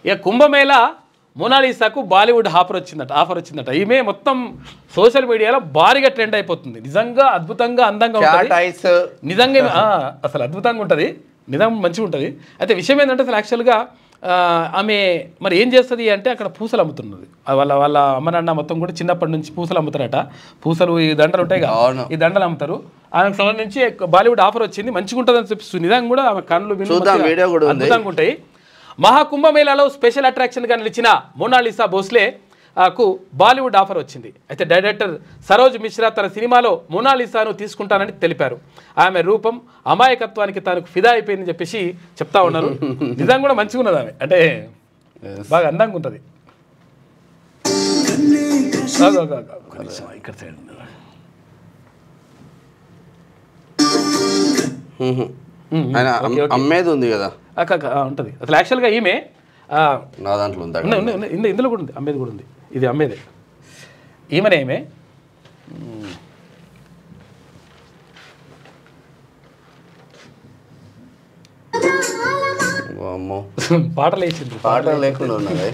ఇక కుంభమేళా మోనాలిసాకు బాలీవుడ్ ఆఫర్ వచ్చిందట ఈమె మొత్తం సోషల్ మీడియాలో భారీగా ట్రెండ్ అయిపోతుంది. నిజంగా అద్భుతంగా అందంగా ఉంటుంది, నిజంగా అసలు అద్భుతంగా ఉంటుంది, నిజం మంచిగా ఉంటుంది. అయితే విషయం ఏంటంటే అసలు యాక్చువల్గా ఆమె మరి ఏం చేస్తుంది అంటే అక్కడ పూసలు అమ్ముతున్నది. వాళ్ళ అమ్మ నాన్న మొత్తం కూడా చిన్నప్పటి నుంచి పూసలు అమ్ముతారట. పూసలు ఈ దండలు ఉంటాయి కదా, ఈ దండలు అమ్ముతారు. ఆమెకు సంబంధించి బాలీవుడ్ ఆఫర్ వచ్చింది, మంచిగా ఉంటుందని చెప్పి నిజంగా కూడా ఆమె కళ్ళు అద్భుతంగా ఉంటాయి. మహాకుంభమేళాలో స్పెషల్ అట్రాక్షన్గా నిలిచిన మోనాలిసా భోస్లే కు బాలీవుడ్ ఆఫర్ వచ్చింది. అయితే డైరెక్టర్ సరోజ్ మిశ్రా తన సినిమాలో మోనాలిసాను తీసుకుంటానని తెలిపారు. ఆమె రూపం అమాయకత్వానికి తనకు ఫిదా అయిపోయిందని చెప్పేసి చెప్తా ఉన్నారు. నిజంగా కూడా మంచిగా ఉన్నది ఆమె, అంటే బాగా అందంగా ఉంటుంది. ఇక్కడ సైడ్ అమ్మేది ఉంది కదా ఉంటుంది. అసలు యాక్చువల్గా ఈమె నా దాంట్లో ఉంది, ఇందులో కూడా ఉంది, అమ్మేది కూడా ఉంది. ఇది అమ్మేదే, ఈమెనే ఈమె. పాటలు వేసింది, పాటలు లేకుండా ఉన్నది,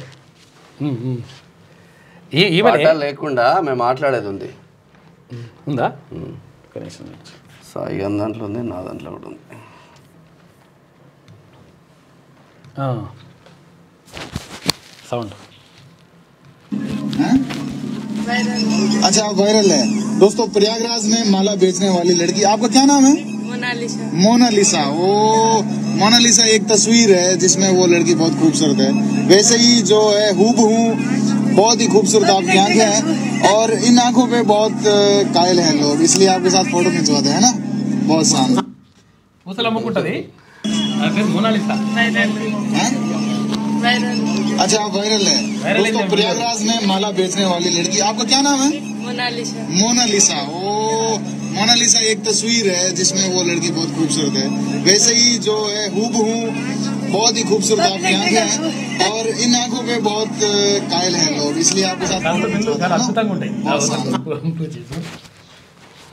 లేకుండా మేము మాట్లాడేది ఉంది. ఉందా? సాయి దాంట్లో ఉంది, నా దాంట్లో కూడా ఉంది. साउंड अच्छा वायरल है दोस्तों। प्रयागराज में माला बेचने वाली लड़की, आपका क्या नाम है? मोनालिसा। मोनालिसा, वो मोनालिसा एक तस्वीर है जिसमें वो लड़की बहुत खूबसूरत है। वैसे ही जो है हूबहू बहुत ही खूबसूरत आपकी आंखें हैं और इन आंखों पे बहुत कायल हैं लोग, इसलिए आपके साथ फोटो खिंचवाते हैं ना, बहुत शानदार। अच्छा वायरल है दोस्तों। प्रयागराज में माला बेचने वाली लड़की, आपका क्या नाम है? मोनालिसा। मोनालिसा, वो मोनालिसा एक तस्वीर है जिसमें वो लड़की बहुत खूबसूरत है। वैसे ही जो है हूबहू बहुत ही खूबसूरत आपकी आंखें हैं और इन आंखों पे बहुत कायल हैं लोग, इसलिए आपके साथ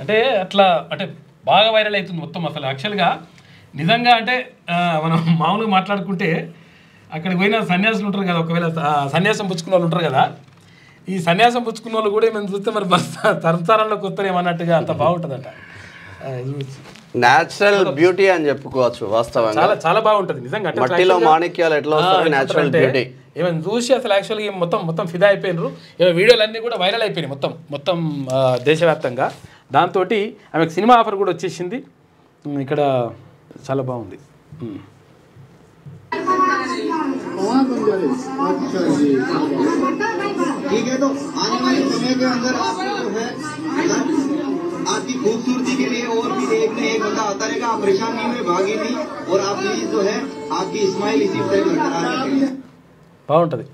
అంటే అట్లా అంటే బాగా వైరల్ అవుతుంది మొత్తం. అసలు యాక్చువల్గా నిజంగా అంటే మనం మామూలుగా మాట్లాడుకుంటే అక్కడికి పోయిన సన్యాసులు ఉంటారు కదా, ఒకవేళ సన్యాసం పుచ్చుకున్న వాళ్ళు ఉంటారు కదా, ఈ సన్యాసం పుచ్చుకున్న వాళ్ళు కూడా మేము చూస్తే మరి తరతరాల్లోకి వస్తారేమన్నట్టుగా అంత బాగుంటుందంట. నేచురల్ బ్యూటీ అని చెప్పుకోవచ్చు వాస్తవంగా. చాలా చాలా బాగుంటుంది నిజంగా. మట్టిలో మాణిక్యాలు ఎట్లా వస్తాయి, నేచురల్ బ్యూటీ. ఏమైనా చూసి అసలు యాక్చువల్గా మొత్తం ఫిదా అయిపోయినారు. వీడియోలు అన్నీ కూడా వైరల్ అయిపోయినాయి మొత్తం దేశవ్యాప్తంగా. దాంతో ఆమెకు సినిమా ఆఫర్ కూడా వచ్చేసింది. ఇక్కడ చాలా బాగుంది. ठीक है, तो आने वाले समय के अंदर आपको जो है आपकी खूबसूरती के लिए और भी एक न एक बंदा आता रहेगा। आप परेशान नहीं हुए, भागे नहीं, और आप प्लीज जो है आपकी स्माइल इसी तरह बरकरार रखें। బాగుంటది.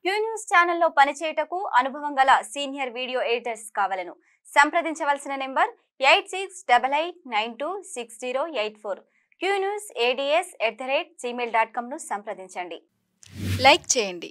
క్యూ న్యూస్ ఛానల్లో పనిచేయటకు అనుభవం గల సీనియర్ వీడియో ఎడిటర్స్ కావాలను సంప్రదించవలసిన నెంబర్ 8688926084. qnews@gmail.com ను సంప్రదించండి. లైక్ చేయండి.